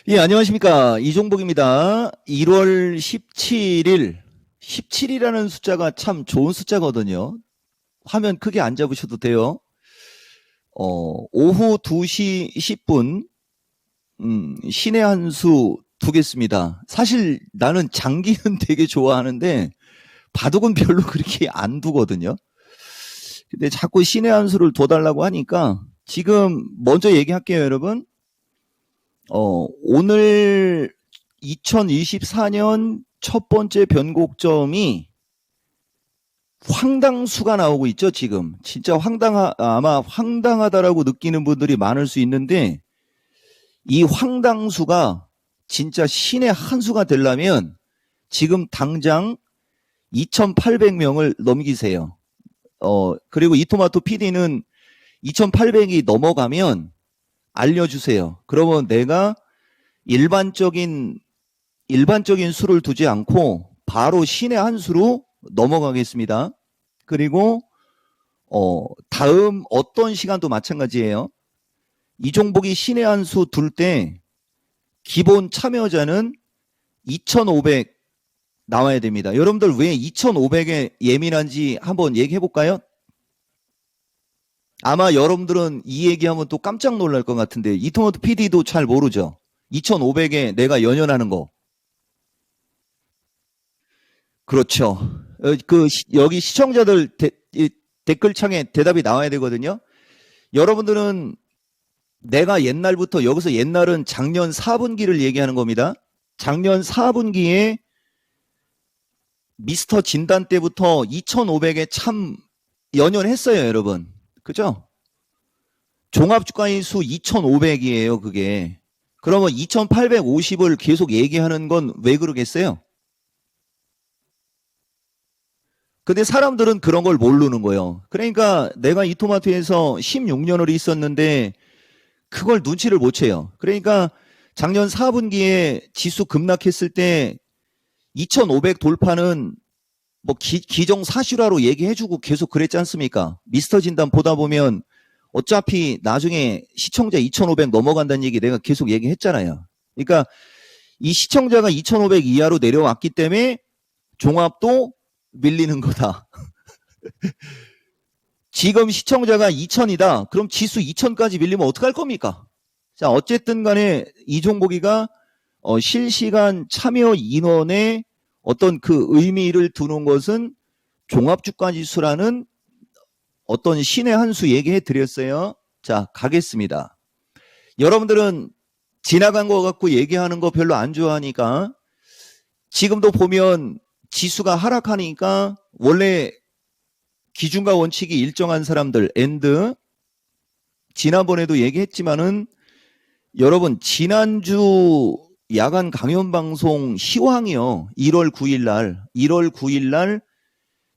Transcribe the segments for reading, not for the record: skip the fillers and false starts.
예, 안녕하십니까. 이종복입니다. 1월 17일, 17이라는 숫자가 참 좋은 숫자거든요. 화면 크게 안 잡으셔도 돼요. 오후 2시 10분, 신의 한 수 두겠습니다. 사실 나는 장기는 되게 좋아하는데, 바둑은 별로 그렇게 안 두거든요. 근데 자꾸 신의 한 수를 둬달라고 하니까, 지금 먼저 얘기할게요, 여러분. 오늘 2024년 첫 번째 변곡점이 황당수가 나오고 있죠, 지금. 진짜 아마 황당하다라고 느끼는 분들이 많을 수 있는데, 이 황당수가 진짜 신의 한 수가 되려면 지금 당장 2,800명을 넘기세요. 그리고 이토마토 PD는 2,800이 넘어가면 알려주세요. 그러면 내가 일반적인 수를 두지 않고 바로 신의 한 수로 넘어가겠습니다. 그리고 다음 어떤 시간도 마찬가지예요. 이종복이 신의 한 수 둘 때 기본 참여자는 2,500 나와야 됩니다. 여러분들 왜 2,500에 예민한지 한번 얘기해 볼까요? 아마 여러분들은 이 얘기하면 또 깜짝 놀랄 것 같은데 이토마토 PD도 잘 모르죠. 2,500에 내가 연연하는 거. 그렇죠. 여기 시청자들 댓글창에 대답이 나와야 되거든요. 여러분들은 내가 옛날부터, 여기서 옛날은 작년 4분기를 얘기하는 겁니다. 작년 4분기에 미스터 진단 때부터 2,500에 참 연연했어요, 여러분. 그죠? 종합주가의 수 2,500이에요, 그게. 그러면 2,850을 계속 얘기하는 건 왜 그러겠어요? 근데 사람들은 그런 걸 모르는 거예요. 그러니까 내가 이토마토에서 16년을 있었는데 그걸 눈치를 못 채요. 그러니까 작년 4분기에 지수 급락했을 때 2,500 돌파는 뭐 기정사실화로 얘기해주고 계속 그랬지 않습니까? 미스터 진단 보다 보면 어차피 나중에 시청자 2,500 넘어간다는 얘기 내가 계속 얘기했잖아요. 그러니까 이 시청자가 2,500 이하로 내려왔기 때문에 종합도 밀리는 거다. 지금 시청자가 2,000이다. 그럼 지수 2,000까지 밀리면 어떡할 겁니까? 자, 어쨌든 간에 이종복이가 실시간 참여 인원의 어떤 그 의미를 두는 것은 종합주가지수라는 어떤 신의 한 수 얘기해 드렸어요. 자, 가겠습니다. 여러분들은 지나간 거 갖고 얘기하는 거 별로 안 좋아하니까 지금도 보면 지수가 하락하니까 원래 기준과 원칙이 일정한 사람들 엔드, 지난번에도 얘기했지만은 여러분 지난주 야간 강연 방송 시황이요. 1월 9일 날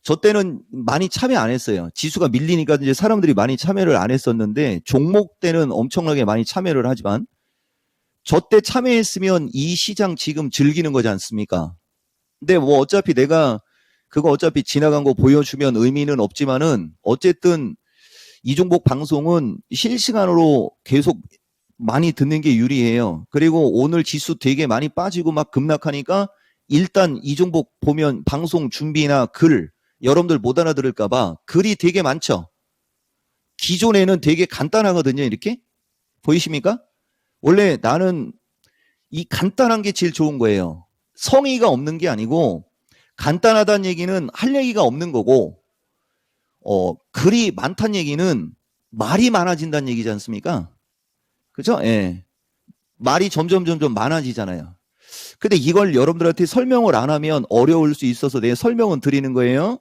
저 때는 많이 참여 안 했어요. 지수가 밀리니까 이제 사람들이 많이 참여를 안 했었는데 종목 때는 엄청나게 많이 참여를 하지만 저 때 참여했으면 이 시장 지금 즐기는 거지 않습니까? 근데 뭐 어차피 내가 그거 어차피 지나간 거 보여주면 의미는 없지만은 어쨌든 이종복 방송은 실시간으로 계속 많이 듣는 게 유리해요. 그리고 오늘 지수 되게 많이 빠지고 막 급락하니까 일단 이종복 보면 방송 준비나 글 여러분들 못 알아들을까봐 글이 되게 많죠. 기존에는 되게 간단하거든요. 이렇게 보이십니까? 원래 나는 이 간단한 게 제일 좋은 거예요. 성의가 없는 게 아니고 간단하다는 얘기는 할 얘기가 없는 거고 글이 많다는 얘기는 말이 많아진다는 얘기지 않습니까? 그죠? 예. 말이 점점 많아지잖아요. 근데 이걸 여러분들한테 설명을 안 하면 어려울 수 있어서 내가 설명은 드리는 거예요.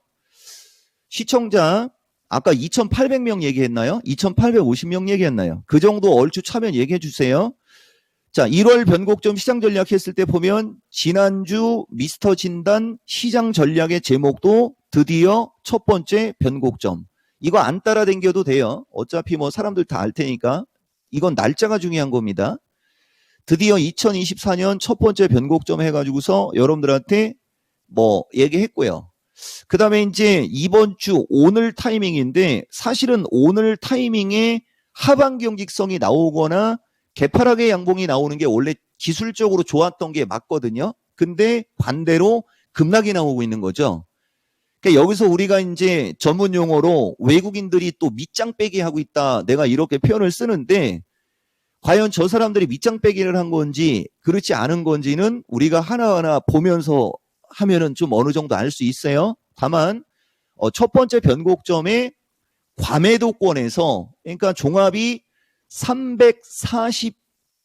시청자 아까 2,800명 얘기했나요? 2,850명 얘기했나요? 그 정도 얼추 차면 얘기해 주세요. 자, 1월 변곡점 시장 전략 했을 때 보면 지난주 미스터 진단 시장 전략의 제목도 드디어 첫 번째 변곡점. 이거 안 따라댕겨도 돼요. 어차피 뭐 사람들 다 알 테니까. 이건 날짜가 중요한 겁니다. 드디어 2024년 첫 번째 변곡점 해가지고서 여러분들한테 뭐 얘기했고요. 그 다음에 이제 이번 주 오늘 타이밍인데 사실은 오늘 타이밍에 하방 경직성이 나오거나 개파락의 양봉이 나오는 게 원래 기술적으로 좋았던 게 맞거든요. 근데 반대로 급락이 나오고 있는 거죠. 그러니까 여기서 우리가 이제 전문 용어로 외국인들이 또 밑장 빼기 하고 있다. 내가 이렇게 표현을 쓰는데 과연 저 사람들이 밑장 빼기를 한 건지 그렇지 않은 건지는 우리가 하나하나 보면서 하면은 좀 어느 정도 알 수 있어요. 다만 첫 번째 변곡점에 과매도권에서 그러니까 종합이 340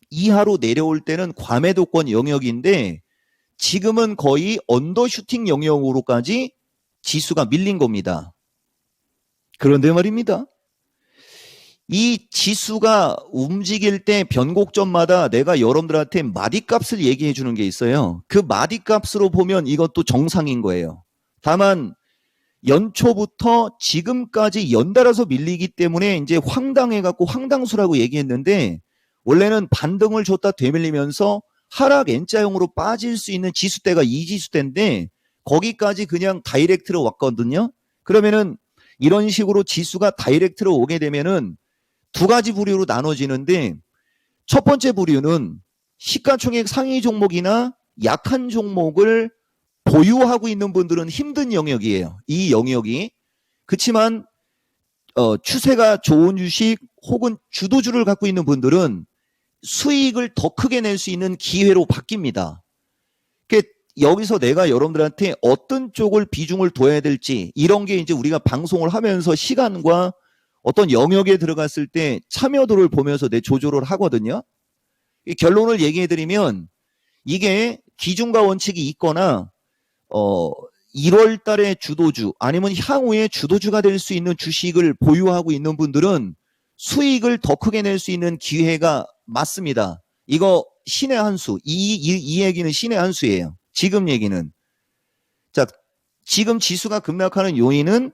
이하로 내려올 때는 과매도권 영역인데 지금은 거의 언더슈팅 영역으로까지 지수가 밀린 겁니다. 그런데 말입니다. 이 지수가 움직일 때 변곡점마다 내가 여러분들한테 마디값을 얘기해 주는 게 있어요. 그 마디값으로 보면 이것도 정상인 거예요. 다만 연초부터 지금까지 연달아서 밀리기 때문에 이제 황당해갖고 황당수라고 얘기했는데 원래는 반등을 줬다 되밀리면서 하락 N자형으로 빠질 수 있는 지수대가 이 지수대인데 거기까지 그냥 다이렉트로 왔거든요. 그러면은 이런 식으로 지수가 다이렉트로 오게 되면은 두 가지 부류로 나눠지는데 첫 번째 부류는 시가총액 상위 종목이나 약한 종목을 보유하고 있는 분들은 힘든 영역이에요. 이 영역이. 그렇지만 추세가 좋은 주식 혹은 주도주를 갖고 있는 분들은 수익을 더 크게 낼 수 있는 기회로 바뀝니다. 여기서 내가 여러분들한테 어떤 쪽을 비중을 둬야 될지 이런 게 이제 우리가 방송을 하면서 시간과 어떤 영역에 들어갔을 때 참여도를 보면서 내 조절을 하거든요. 이 결론을 얘기해 드리면 이게 기준과 원칙이 있거나 1월 달에 주도주 아니면 향후에 주도주가 될 수 있는 주식을 보유하고 있는 분들은 수익을 더 크게 낼 수 있는 기회가 맞습니다. 이거 신의 한 수. 이 얘기는 신의 한 수예요. 지금 얘기는. 자, 지금 지수가 급락하는 요인은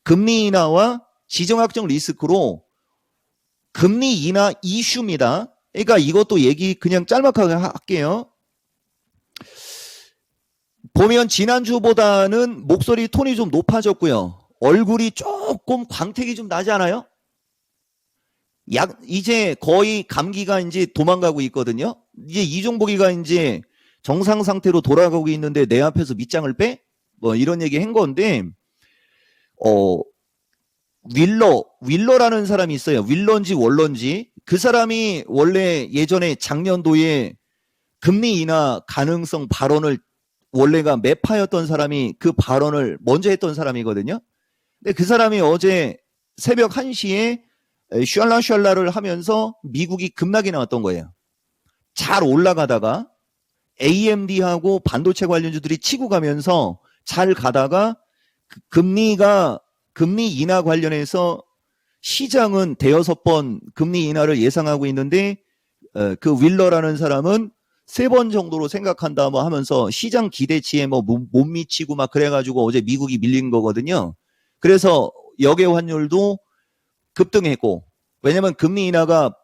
금리 인하와 지정학적 리스크로 금리 인하 이슈입니다. 그러니까 이것도 얘기 그냥 짤막하게 할게요. 보면 지난주보다는 목소리 톤이 좀 높아졌고요. 얼굴이 조금 광택이 좀 나지 않아요? 이제 거의 감기가 이제 도망가고 있거든요. 이제 이종복이가 이제 정상 상태로 돌아가고 있는데 내 앞에서 밑장을 빼? 뭐 이런 얘기 한 건데, 윌러라는 사람이 있어요. 윌런지 월런지. 그 사람이 원래 예전에 작년도에 금리 인하 가능성 발언을 원래가 매파였던 사람이 그 발언을 먼저 했던 사람이거든요. 근데 그 사람이 어제 새벽 1시에 샬라샬라를 하면서 미국이 급락이 나왔던 거예요. 잘 올라가다가 AMD하고 반도체 관련주들이 치고 가면서 잘 가다가 금리 인하 관련해서 시장은 대여섯 번 금리 인하를 예상하고 있는데 그 윌러라는 사람은 3번 정도로 생각한다 뭐 하면서 시장 기대치에 뭐 못 미치고 막 그래가지고 어제 미국이 밀린 거거든요. 그래서 역외 환율도 급등했고 왜냐면 금리 인하가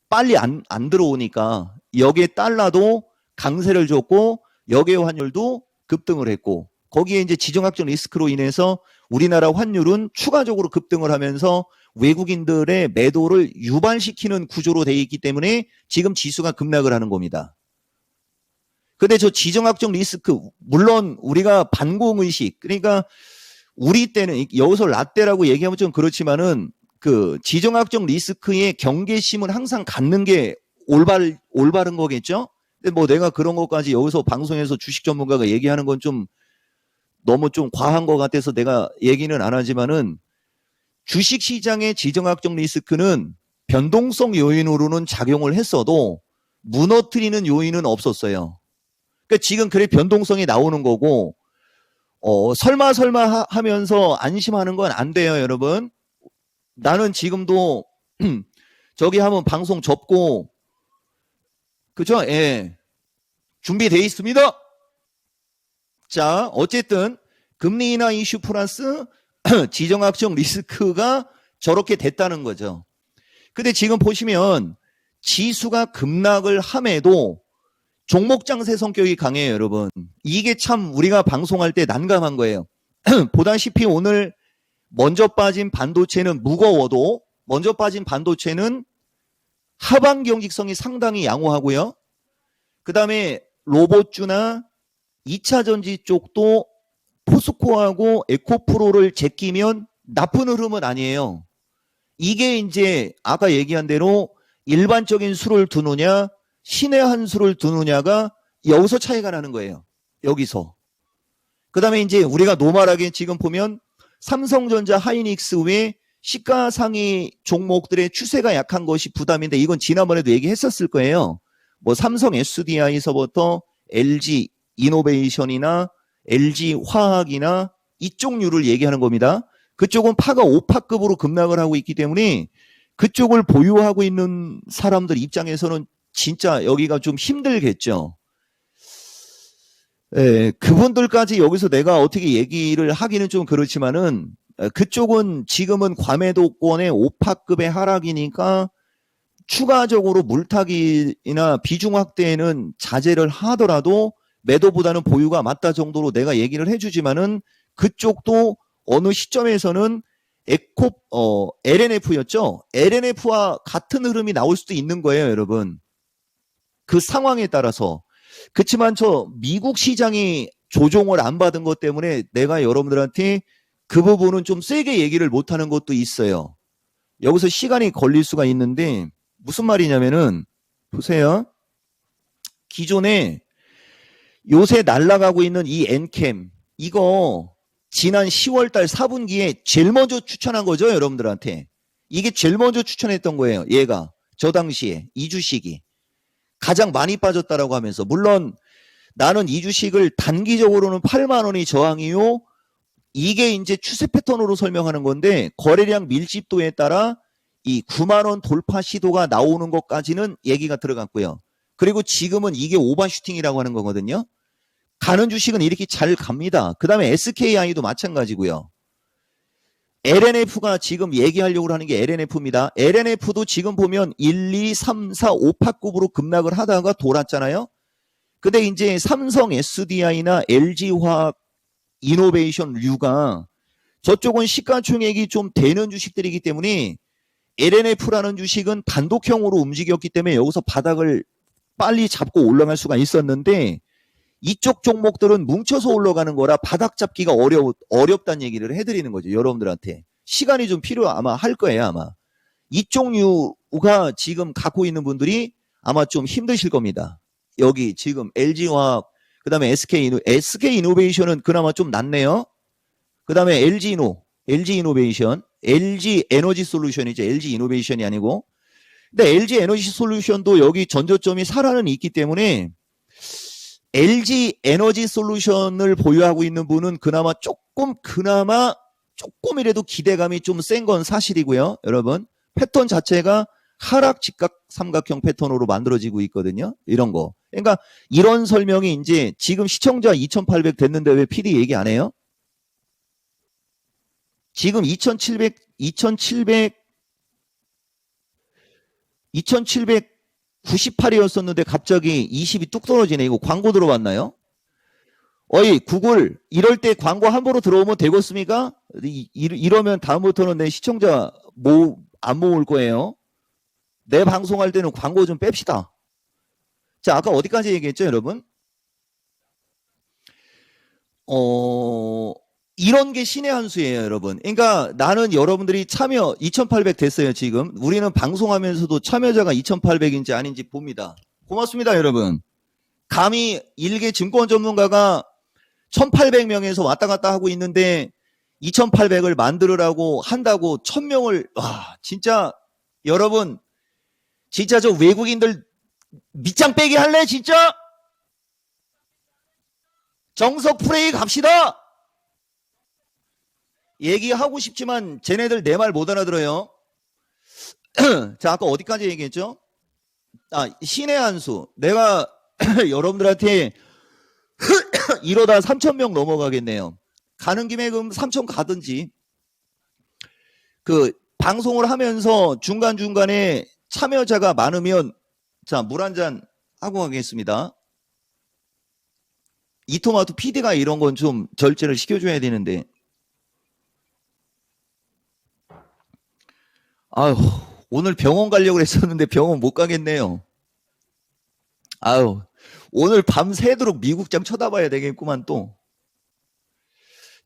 빨리 안 들어오니까 역외 달러도 강세를 줬고 역외 환율도 급등을 했고 거기에 이제 지정학적 리스크로 인해서 우리나라 환율은 추가적으로 급등을 하면서 외국인들의 매도를 유발시키는 구조로 되어 있기 때문에 지금 지수가 급락을 하는 겁니다. 근데 저 지정학적 리스크 물론 우리가 반공의식 그러니까 우리 때는 여기서 라떼라고 얘기하면 좀 그렇지만은 그 지정학적 리스크의 경계심은 항상 갖는 게 올바른 거겠죠? 근데 뭐 내가 그런 것까지 여기서 방송에서 주식 전문가가 얘기하는 건 좀 너무 좀 과한 것 같아서 내가 얘기는 안 하지만은 주식 시장의 지정학적 리스크는 변동성 요인으로는 작용을 했어도 무너뜨리는 요인은 없었어요. 그러니까 지금 그래 변동성이 나오는 거고 설마 하면서 안심하는 건 안 돼요, 여러분. 나는 지금도 저기 한번 방송 접고 그죠? 예. 준비되어 있습니다. 자, 어쨌든 금리 인하 이슈 플러스 지정학적 리스크가 저렇게 됐다는 거죠. 근데 지금 보시면 지수가 급락을 함에도 종목 장세 성격이 강해요, 여러분. 이게 참 우리가 방송할 때 난감한 거예요. 보다시피 오늘 먼저 빠진 반도체는 무거워도 먼저 빠진 반도체는 하반 경직성이 상당히 양호하고요. 그 다음에 로봇주나 2차 전지 쪽도 포스코하고 에코프로를 제끼면 나쁜 흐름은 아니에요. 이게 이제 아까 얘기한 대로 일반적인 수를 두느냐 신의 한 수를 두느냐가 여기서 차이가 나는 거예요. 여기서. 그 다음에 이제 우리가 노멀하게 지금 보면 삼성전자, 하이닉스 외 시가상위 종목들의 추세가 약한 것이 부담인데 이건 지난번에도 얘기했었을 거예요. 뭐 삼성 SDI서부터 LG 이노베이션이나 LG 화학이나 이쪽류를 얘기하는 겁니다. 그쪽은 파가 5파급으로 급락을 하고 있기 때문에 그쪽을 보유하고 있는 사람들 입장에서는 진짜 여기가 좀 힘들겠죠. 예, 그분들까지 여기서 내가 어떻게 얘기를 하기는 좀 그렇지만은 그쪽은 지금은 과매도권의 5파급의 하락이니까 추가적으로 물타기나 비중 확대에는 자제를 하더라도 매도보다는 보유가 맞다 정도로 내가 얘기를 해주지만은 그쪽도 어느 시점에서는 LNF였죠. LNF와 같은 흐름이 나올 수도 있는 거예요, 여러분. 그 상황에 따라서. 그렇지만 저 미국 시장이 조종을 안 받은 것 때문에 내가 여러분들한테 그 부분은 좀 세게 얘기를 못하는 것도 있어요. 여기서 시간이 걸릴 수가 있는데 무슨 말이냐면은 보세요. 기존에 요새 날아가고 있는 이 엔캠 이거 지난 10월달 4분기에 제일 먼저 추천한 거죠, 여러분들한테. 이게 제일 먼저 추천했던 거예요. 얘가 저 당시에 이 주식이 가장 많이 빠졌다라고 하면서 물론 나는 이 주식을 단기적으로는 8만 원이 저항이요. 이게 이제 추세 패턴으로 설명하는 건데 거래량 밀집도에 따라 이 9만 원 돌파 시도가 나오는 것까지는 얘기가 들어갔고요. 그리고 지금은 이게 오버슈팅이라고 하는 거거든요. 가는 주식은 이렇게 잘 갑니다. 그 다음에 SKI도 마찬가지고요. LNF가 지금 얘기하려고 하는 게 LNF입니다. LNF도 지금 보면 1, 2, 3, 4, 5파급으로 급락을 하다가 돌았잖아요. 근데 이제 삼성 SDI나 LG화학 이노베이션류가 저쪽은 시가총액이 좀 되는 주식들이기 때문에 LNF라는 주식은 단독형으로 움직였기 때문에 여기서 바닥을 빨리 잡고 올라갈 수가 있었는데 이쪽 종목들은 뭉쳐서 올라가는 거라 바닥 잡기가 어렵다는 얘기를 해드리는 거죠. 여러분들한테. 시간이 좀 아마 할 거예요, 아마. 이쪽 류가 지금 갖고 있는 분들이 아마 좀 힘드실 겁니다. 여기 지금 LG화학, 그 다음에 SK이노베이션은 그나마 좀 낫네요. 그 다음에 LG이노베이션, LG에너지솔루션이죠. LG이노베이션이 아니고. 근데 LG에너지솔루션도 여기 전저점이 살아는 있기 때문에 LG에너지솔루션을 보유하고 있는 분은 그나마 조금이라도 기대감이 좀 센 건 사실이고요. 여러분 패턴 자체가 하락 직각 삼각형 패턴으로 만들어지고 있거든요. 이런 거. 그러니까 이런 설명이 이제 지금 시청자 2,800 됐는데 왜 PD 얘기 안 해요? 지금 2,798이었었는데 갑자기 20이 뚝 떨어지네. 이거 광고 들어왔나요? 어이 구글 이럴 때 광고 함부로 들어오면 되겠습니까? 이러면 다음부터는 내 시청자 안 모을 거예요. 내 방송할 때는 광고 좀 뺍시다. 자, 아까 어디까지 얘기했죠, 여러분? 이런 게 신의 한 수예요, 여러분. 그러니까 나는 여러분들이 참여 2,800 됐어요, 지금. 우리는 방송하면서도 참여자가 2,800인지 아닌지 봅니다. 고맙습니다, 여러분. 감히 일개 증권 전문가가 1,800명에서 왔다 갔다 하고 있는데 2,800을 만들으라고 한다고 1,000명을 와, 진짜 여러분 진짜 저 외국인들 밑장 빼기 할래, 진짜? 정석 프레이 갑시다. 얘기하고 싶지만 쟤네들 내 말 못 알아들어요. 자, 아까 어디까지 얘기했죠? 신의 한 수. 내가 여러분들한테 이러다 3,000명 넘어가겠네요. 가는 김에 그럼 3,000 가든지. 그 방송을 하면서 중간중간에 참여자가 많으면 자, 물 한 잔 하고 가겠습니다. 이토마토 PD가 이런 건 좀 절제를 시켜줘야 되는데. 아유, 오늘 병원 가려고 했었는데 병원 못 가겠네요. 아유, 오늘 밤 새도록 미국장 쳐다봐야 되겠구만 또.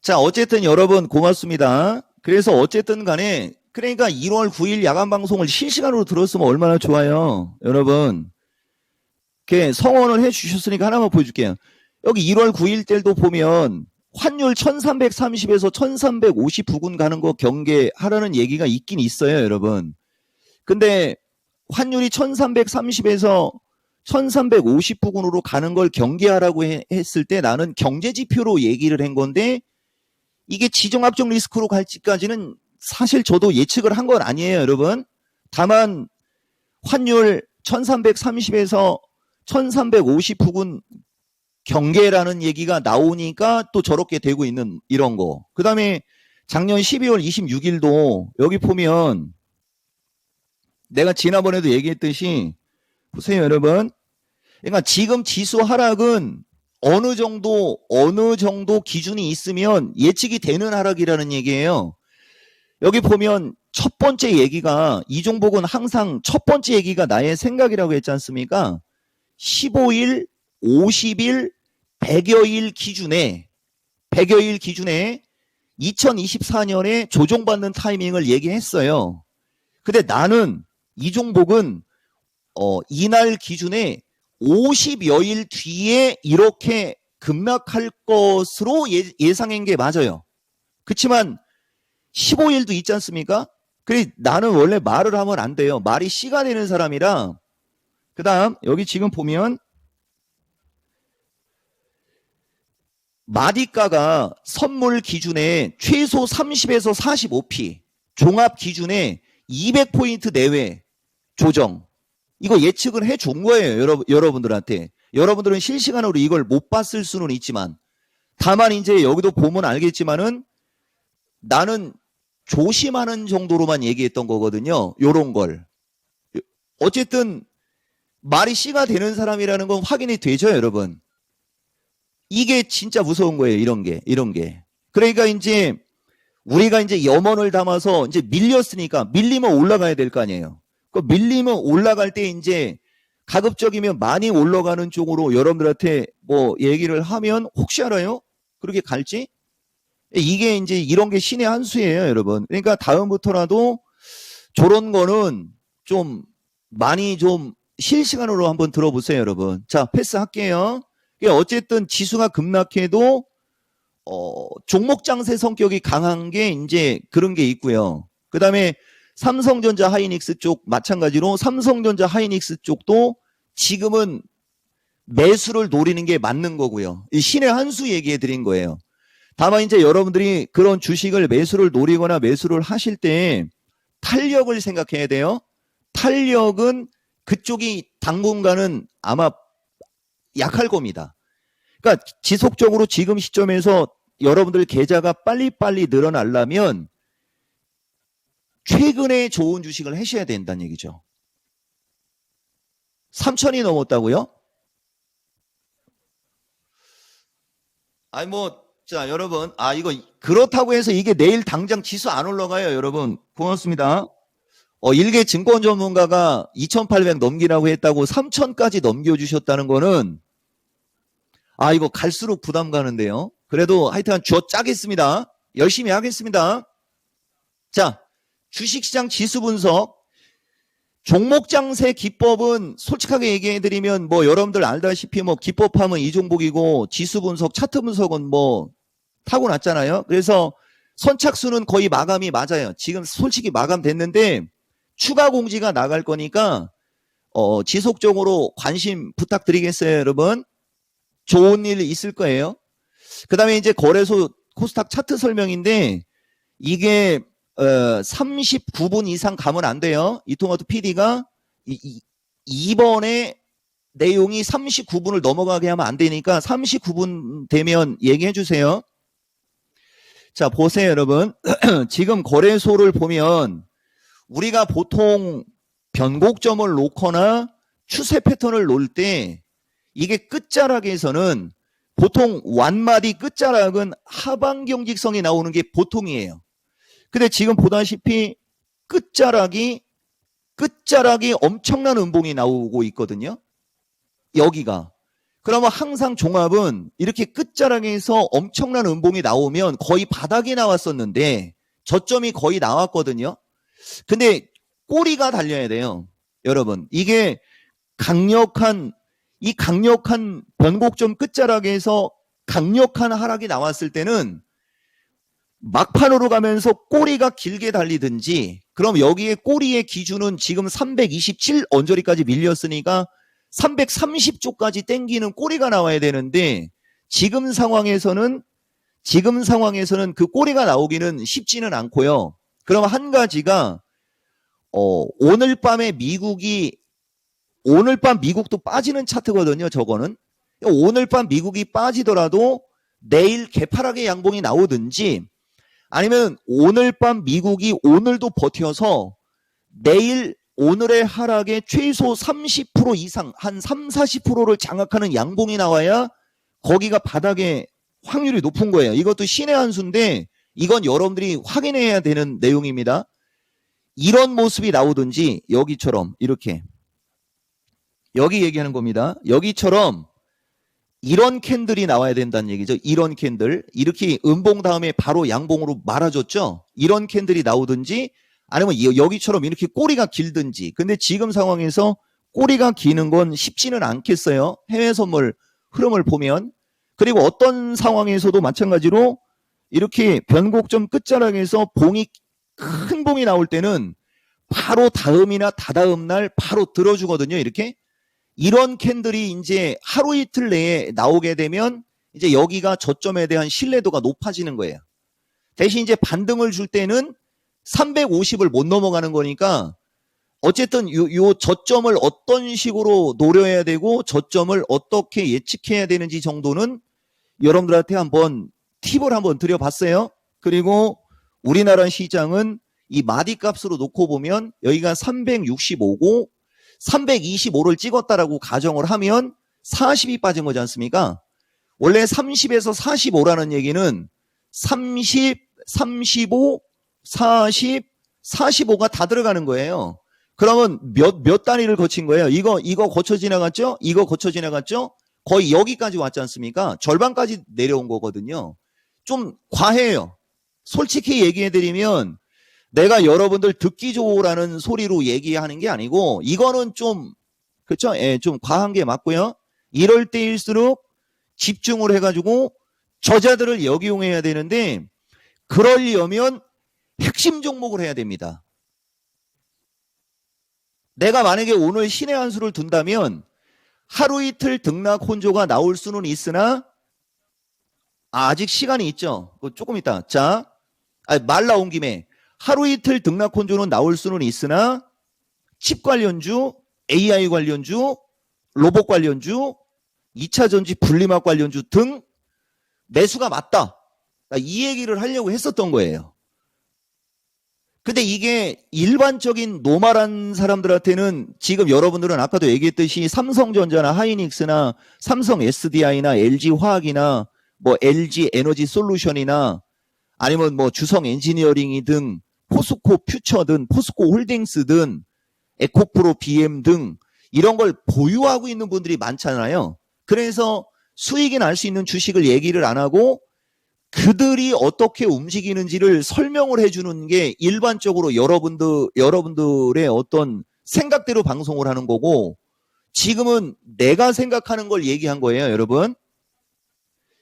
자, 어쨌든 여러분 고맙습니다. 그래서 어쨌든 간에 그러니까 1월 9일 야간 방송을 실시간으로 들었으면 얼마나 좋아요. 여러분. 이렇게 성원을 해 주셨으니까 하나만 보여줄게요. 여기 1월 9일 때도 보면 환율 1330에서 1350 부근 가는 거 경계하라는 얘기가 있긴 있어요, 여러분. 근데 환율이 1330에서 1350 부근으로 가는 걸 경계하라고 했을 때 나는 경제지표로 얘기를 한 건데 이게 지정학적 리스크로 갈지까지는 사실 저도 예측을 한 건 아니에요, 여러분. 다만 환율 1330에서 1350 부근 경계라는 얘기가 나오니까 또 저렇게 되고 있는 이런 거. 그 다음에 작년 12월 26일도 여기 보면 내가 지난번에도 얘기했듯이 보세요, 여러분. 그러니까 지금 지수 하락은 어느 정도 기준이 있으면 예측이 되는 하락이라는 얘기예요. 여기 보면 첫 번째 얘기가 이 종목은 항상 첫 번째 얘기가 나의 생각이라고 했지 않습니까? 15일, 50일, 100여일 기준에 2024년에 조정받는 타이밍을 얘기했어요. 근데 나는 이 종목은 이날 기준에 50여일 뒤에 이렇게 급락할 것으로 예상한 게 맞아요. 그렇지만 15일도 있지 않습니까? 그래 나는 원래 말을 하면 안 돼요. 말이 씨가 되는 사람이라. 그 다음 여기 지금 보면 마디가가 선물 기준에 최소 30에서 45p, 종합 기준에 200포인트 내외 조정. 이거 예측을 해준 거예요, 여러분들한테. 여러분들은 실시간으로 이걸 못 봤을 수는 있지만, 다만 이제 여기도 보면 알겠지만은 나는 조심하는 정도로만 얘기했던 거거든요. 요런 걸. 어쨌든 말이 씨가 되는 사람이라는 건 확인이 되죠, 여러분. 이게 진짜 무서운 거예요, 이런 게. 그러니까 이제 우리가 이제 염원을 담아서 이제 밀렸으니까 밀리면 올라가야 될 거 아니에요. 그 밀리면 올라갈 때 이제 가급적이면 많이 올라가는 쪽으로 여러분들한테 뭐 얘기를 하면 혹시 알아요? 그렇게 갈지? 이게 이제 이런 게 신의 한 수예요, 여러분. 그러니까 다음부터라도 저런 거는 좀 많이 좀 실시간으로 한번 들어보세요, 여러분. 자, 패스할게요. 어쨌든 지수가 급락해도 종목 장세 성격이 강한 게 이제 그런 게 있고요. 그 다음에 삼성전자 하이닉스 쪽 마찬가지로 삼성전자 하이닉스 쪽도 지금은 매수를 노리는 게 맞는 거고요. 이 신의 한 수 얘기해 드린 거예요. 다만 이제 여러분들이 그런 주식을 매수를 노리거나 매수를 하실 때 탄력을 생각해야 돼요. 탄력은 그쪽이 당분간은 아마 약할 겁니다. 그러니까 지속적으로 지금 시점에서 여러분들 계좌가 빨리빨리 늘어나려면 최근에 좋은 주식을 하셔야 된다는 얘기죠. 3천이 넘었다고요? 아니 자 여러분 이거 그렇다고 해서 이게 내일 당장 지수 안 올라가요, 여러분. 고맙습니다. 일개 증권 전문가가 2,800 넘기라고 했다고 3,000까지 넘겨주셨다는 거는 이거 갈수록 부담 가는데요. 그래도 하여튼 쥐어 짜겠습니다. 열심히 하겠습니다. 자, 주식시장 지수 분석. 종목 장세 기법은 솔직하게 얘기해드리면 뭐 여러분들 알다시피 뭐 기법하면 이 종목이고 지수 분석, 차트 분석은 뭐 타고났잖아요. 그래서 선착순은 거의 마감이 맞아요. 지금 솔직히 마감됐는데 추가 공지가 나갈 거니까 지속적으로 관심 부탁드리겠어요, 여러분. 좋은 일 있을 거예요. 그 다음에 이제 거래소 코스닥 차트 설명인데 이게 39분 이상 가면 안 돼요. 이통화도 PD가 이번에 내용이 39분을 넘어가게 하면 안 되니까 39분 되면 얘기해 주세요. 자, 보세요, 여러분. 지금 거래소를 보면 우리가 보통 변곡점을 놓거나 추세 패턴을 놓을 때 이게 끝자락에서는 보통 완마디 끝자락은 하방 경직성이 나오는 게 보통이에요. 근데 지금 보다시피 끝자락이 엄청난 음봉이 나오고 있거든요. 여기가. 그러면 항상 종합은 이렇게 끝자락에서 엄청난 음봉이 나오면 거의 바닥이 나왔었는데 저점이 거의 나왔거든요. 근데 꼬리가 달려야 돼요. 여러분, 이게 강력한 변곡점 끝자락에서 강력한 하락이 나왔을 때는 막판으로 가면서 꼬리가 길게 달리든지, 그럼 여기에 꼬리의 기준은 지금 327 언저리까지 밀렸으니까 330쪽까지 땡기는 꼬리가 나와야 되는데, 지금 상황에서는 그 꼬리가 나오기는 쉽지는 않고요. 그럼 한 가지가 오늘 밤 미국도 빠지는 차트거든요. 저거는 오늘 밤 미국이 빠지더라도 내일 개파락의 양봉이 나오든지, 아니면 오늘 밤 미국이 오늘도 버텨서 오늘의 하락에 최소 30% 이상, 한 3, 40%를 장악하는 양봉이 나와야 거기가 바닥의 확률이 높은 거예요. 이것도 신의 한 수인데 이건 여러분들이 확인해야 되는 내용입니다. 이런 모습이 나오든지, 여기처럼 이렇게, 여기 얘기하는 겁니다. 여기처럼 이런 캔들이 나와야 된다는 얘기죠. 이런 캔들, 이렇게 음봉 다음에 바로 양봉으로 말아줬죠. 이런 캔들이 나오든지, 아니면 여기처럼 이렇게 꼬리가 길든지. 근데 지금 상황에서 꼬리가 기는 건 쉽지는 않겠어요. 해외 선물 흐름을 보면. 그리고 어떤 상황에서도 마찬가지로 이렇게 변곡점 끝자락에서 큰 봉이 나올 때는 바로 다음이나 다다음 날 바로 들어주거든요. 이런 캔들이 이제 하루 이틀 내에 나오게 되면 이제 여기가 저점에 대한 신뢰도가 높아지는 거예요. 대신 이제 반등을 줄 때는 350을 못 넘어가는 거니까, 어쨌든 요 저점을 어떤 식으로 노려야 되고 저점을 어떻게 예측해야 되는지 정도는 여러분들한테 한번 팁을 한번 드려봤어요. 그리고 우리나라 시장은 이 마디 값으로 놓고 보면 여기가 365고 325를 찍었다라고 가정을 하면 40이 빠진 거지 않습니까? 원래 30에서 45라는 얘기는 30, 35, 40, 45가 다 들어가는 거예요. 그러면 몇 단위를 거친 거예요? 이거 거쳐 지나갔죠? 이거 거쳐 지나갔죠? 거의 여기까지 왔지 않습니까? 절반까지 내려온 거거든요. 좀 과해요. 솔직히 얘기해드리면 내가 여러분들 듣기 좋으라는 소리로 얘기하는 게 아니고, 이거는 좀, 그쵸? 예, 좀 과한 게 맞고요. 이럴 때일수록 집중을 해가지고 저자들을 역이용해야 되는데, 그러려면 핵심 종목을 해야 됩니다. 내가 만약에 오늘 신의 한 수를 둔다면 하루 이틀 등락 혼조가 나올 수는 있으나, 아직 시간이 있죠. 조금 있다. 자, 말 나온 김에 하루 이틀 등락 혼조는 나올 수는 있으나 칩 관련주, AI 관련주, 로봇 관련주, 2차 전지 분리막 관련주 등 매수가 맞다. 이 얘기를 하려고 했었던 거예요. 근데 이게 일반적인 노멀한 사람들한테는, 지금 여러분들은 아까도 얘기했듯이 삼성전자나 하이닉스나 삼성 SDI나 LG화학이나 뭐 LG 에너지 솔루션이나 아니면 뭐 주성 엔지니어링이 등 포스코 퓨처든 포스코 홀딩스든 에코프로 BM 등 이런 걸 보유하고 있는 분들이 많잖아요. 그래서 수익이 날 수 있는 주식을 얘기를 안 하고 그들이 어떻게 움직이는지를 설명을 해주는 게 일반적으로 여러분들의 어떤 생각대로 방송을 하는 거고, 지금은 내가 생각하는 걸 얘기한 거예요, 여러분.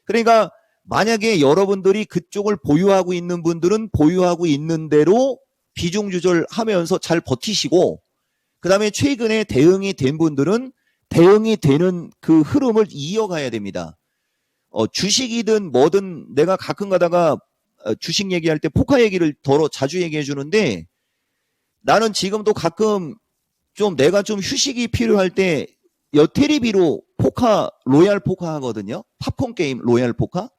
그러니까 만약에 여러분들이 그쪽을 보유하고 있는 분들은 보유하고 있는 대로 비중 조절하면서 잘 버티시고, 그 다음에 최근에 대응이 된 분들은 대응이 되는 그 흐름을 이어가야 됩니다. 주식이든 뭐든 내가 가끔 가다가 주식 얘기할 때 포카 얘기를 더러 자주 얘기해 주는데, 나는 지금도 가끔 좀 내가 좀 휴식이 필요할 때 여테리비로 로얄 포카 하거든요. 팝콘 게임 로얄 포카.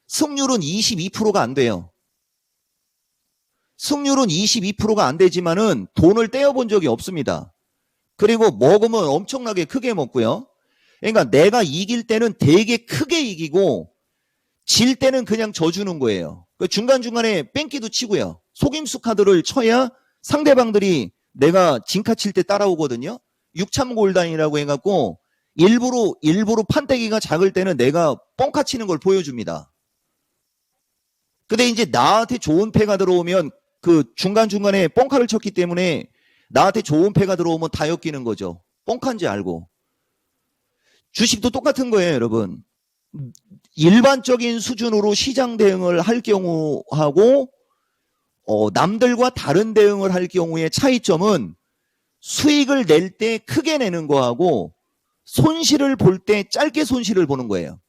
승률은 22%가 안 돼요. 승률은 22%가 안 되지만은 돈을 떼어본 적이 없습니다. 그리고 먹으면 엄청나게 크게 먹고요. 그러니까 내가 이길 때는 되게 크게 이기고 질 때는 그냥 져주는 거예요. 중간중간에 뺑기도 치고요. 속임수 카드를 쳐야 상대방들이 내가 진카 칠 때 따라오거든요. 육참골단이라고 해갖고 일부러 판때기가 작을 때는 내가 뻥카 치는 걸 보여줍니다. 근데 이제 나한테 좋은 패가 들어오면 그 중간중간에 뻥카를 쳤기 때문에 나한테 좋은 패가 들어오면 다 엮이는 거죠. 뻥카인지 알고. 주식도 똑같은 거예요, 여러분. 일반적인 수준으로 시장 대응을 할 경우하고 남들과 다른 대응을 할 경우의 차이점은 수익을 낼 때 크게 내는 거하고 손실을 볼 때 짧게 손실을 보는 거예요.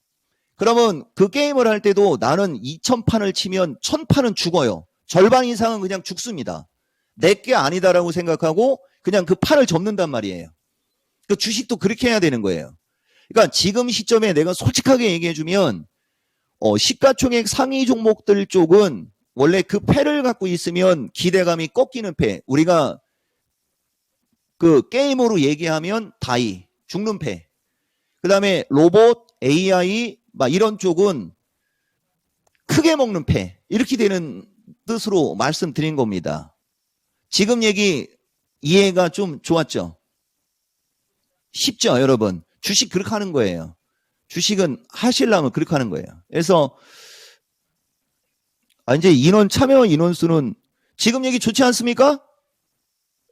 그러면 그 게임을 할 때도 나는 2000판을 치면 1000판은 죽어요. 절반 이상은 그냥 죽습니다. 내게 아니다라고 생각하고 그냥 그 판을 접는단 말이에요. 그 주식도 그렇게 해야 되는 거예요. 그러니까 지금 시점에 내가 솔직하게 얘기해주면 시가총액 상위 종목들 쪽은 원래 그 패를 갖고 있으면 기대감이 꺾이는 패. 우리가 그 게임으로 얘기하면 다이, 죽는 패. 그 다음에 로봇, AI 막 이런 쪽은 크게 먹는 패. 이렇게 되는 뜻으로 말씀드린 겁니다. 지금 얘기 이해가 좀 좋았죠? 쉽죠, 여러분? 주식 그렇게 하는 거예요. 주식은 하시려면 그렇게 하는 거예요. 그래서 이제 참여 인원수는 지금 얘기 좋지 않습니까?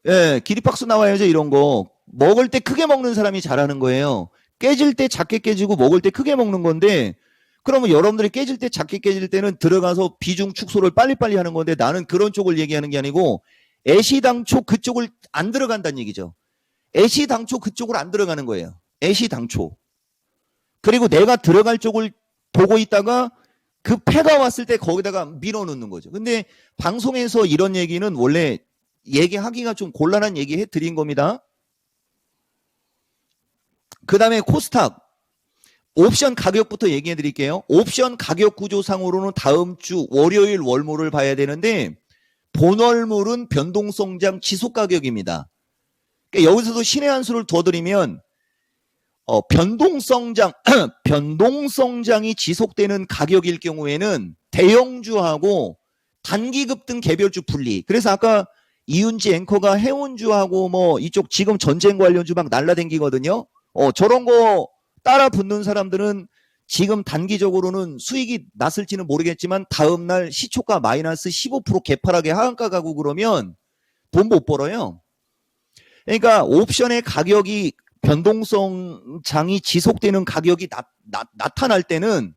예, 기립박수 나와야죠, 이런 거. 먹을 때 크게 먹는 사람이 잘하는 거예요. 깨질 때 작게 깨지고 먹을 때 크게 먹는 건데, 그러면 여러분들이 깨질 때 작게 깨질 때는 들어가서 비중 축소를 빨리빨리 하는 건데, 나는 그런 쪽을 얘기하는 게 아니고 애시당초 그쪽을 안 들어간다는 얘기죠. 애시당초 그쪽을 안 들어가는 거예요. 애시당초. 그리고 내가 들어갈 쪽을 보고 있다가 그 패가 왔을 때 거기다가 밀어넣는 거죠. 근데 방송에서 이런 얘기는 원래 얘기하기가 좀 곤란한 얘기 해드린 겁니다. 그 다음에 코스닥 옵션 가격부터 얘기해 드릴게요. 옵션 가격 구조상으로는 다음 주 월요일 월모를 봐야 되는데 본월물은 변동성장 지속가격입니다. 그러니까 여기서도 신의 한 수를 더 드리면 변동성장이 지속되는 가격일 경우에는 대형주하고 단기급등 개별주 분리. 그래서 아까 이윤지 앵커가 해운주하고 뭐 이쪽 지금 전쟁 관련주 막 날라댕기거든요. 저런 거 따라 붙는 사람들은 지금 단기적으로는 수익이 났을지는 모르겠지만 다음날 시초가 마이너스 15% 개파락에 하한가 가고 그러면 돈 못 벌어요. 그러니까 옵션의 가격이 변동성장이 지속되는 가격이 나타날 때는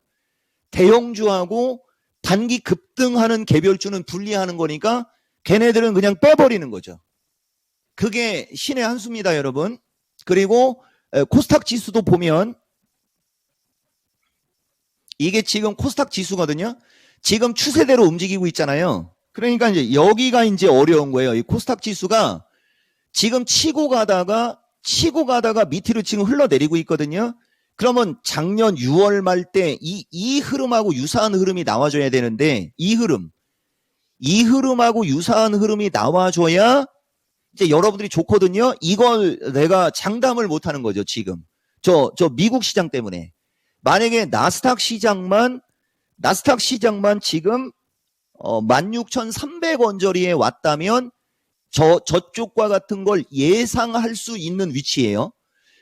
대형주하고 단기 급등하는 개별주는 분리하는 거니까 걔네들은 그냥 빼버리는 거죠. 그게 신의 한 수입니다, 여러분. 그리고 코스닥 지수도 보면 이게 지금 코스닥 지수거든요. 지금 추세대로 움직이고 있잖아요. 그러니까 이제 여기가 이제 어려운 거예요. 이 코스닥 지수가 지금 치고 가다가 밑으로 지금 흘러내리고 있거든요. 그러면 작년 6월 말 때 이 흐름하고 유사한 흐름이 나와줘야 되는데 이 흐름하고 유사한 흐름이 나와줘야 이제 여러분들이 좋거든요. 이걸 내가 장담을 못하는 거죠, 지금. 저 미국 시장 때문에. 만약에 나스닥 시장만 지금 16,300원저리에 왔다면 저쪽과 같은 걸 예상할 수 있는 위치예요.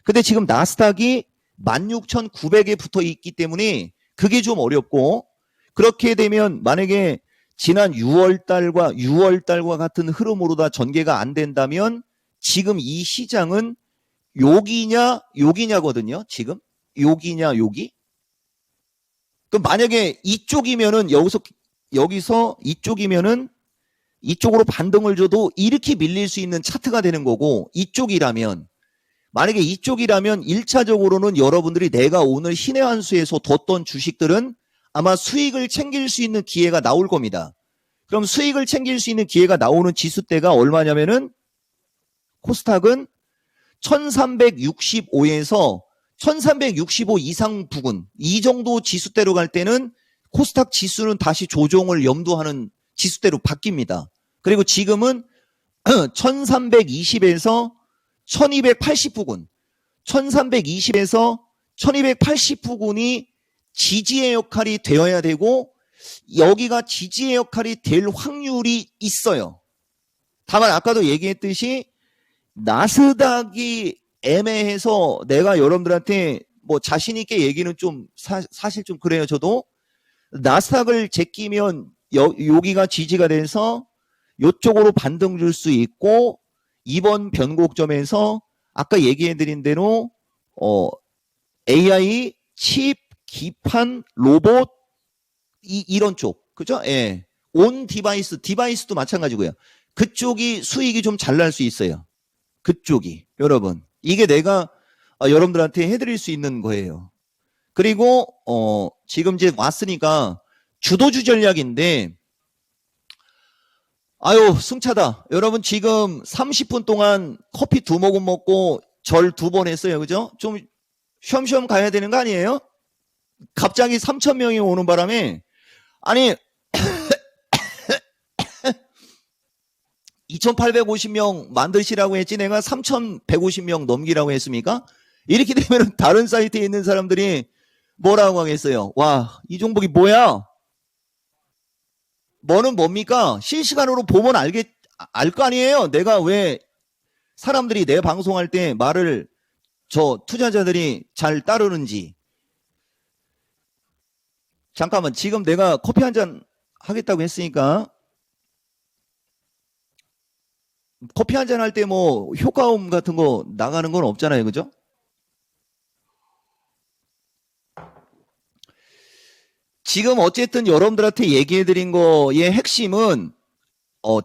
근데 지금 나스닥이 16,900에 붙어 있기 때문에 그게 좀 어렵고, 그렇게 되면 만약에 지난 6월달과 같은 흐름으로 다 전개가 안 된다면 지금 이 시장은 여기냐거든요. 지금 여기. 그럼 만약에 이쪽이면은 여기서 이쪽이면은 이쪽으로 반등을 줘도 이렇게 밀릴 수 있는 차트가 되는 거고, 만약에 이쪽이라면 1차적으로는 여러분들이 내가 오늘 신의 한 수에서 뒀던 주식들은 아마 수익을 챙길 수 있는 기회가 나올 겁니다. 그럼 수익을 챙길 수 있는 기회가 나오는 지수대가 얼마냐면은 코스닥은 1365에서 1365 이상 부근, 이 정도 지수대로 갈 때는 코스닥 지수는 다시 조정을 염두하는 지수대로 바뀝니다. 그리고 지금은 1320에서 1280 부근, 1320에서 1280 부근이 지지의 역할이 되어야 되고, 여기가 지지의 역할이 될 확률이 있어요. 다만 아까도 얘기했듯이 나스닥이 애매해서 내가 여러분들한테 뭐 자신 있게 얘기는 좀 사실 좀 그래요. 저도 나스닥을 제끼면 여기가 지지가 돼서 이쪽으로 반등 줄 수 있고 이번 변곡점에서 아까 얘기해드린 대로 AI, 칩, 기판, 로봇 이런 쪽 그죠? 예. 온 디바이스도 마찬가지고요. 그쪽이 수익이 좀 잘 날 수 있어요. 그쪽이 여러분 이게 내가 여러분들한테 해드릴 수 있는 거예요. 그리고 지금 이제 왔으니까 주도주 전략인데 아유 승차다. 여러분 지금 30분 동안 커피 2모금 먹고 절 2번 했어요. 그죠? 좀 쉬엄쉬엄 가야 되는 거 아니에요? 갑자기 3,000명이 오는 바람에 아니 2,850명 만드시라고 했지 내가 3,150명 넘기라고 했습니까? 이렇게 되면 다른 사이트에 있는 사람들이 뭐라고 하겠어요? 와, 이 종목이 뭐야? 뭐는 뭡니까? 실시간으로 보면 알 거 아니에요? 내가 왜 사람들이 내 방송할 때 말을 저 투자자들이 잘 따르는지. 잠깐만, 지금 내가 커피 한 잔 하겠다고 했으니까 커피 한 잔 할 때 뭐 효과음 같은 거 나가는 건 없잖아요. 그죠? 지금 어쨌든 여러분들한테 얘기해 드린 거의 핵심은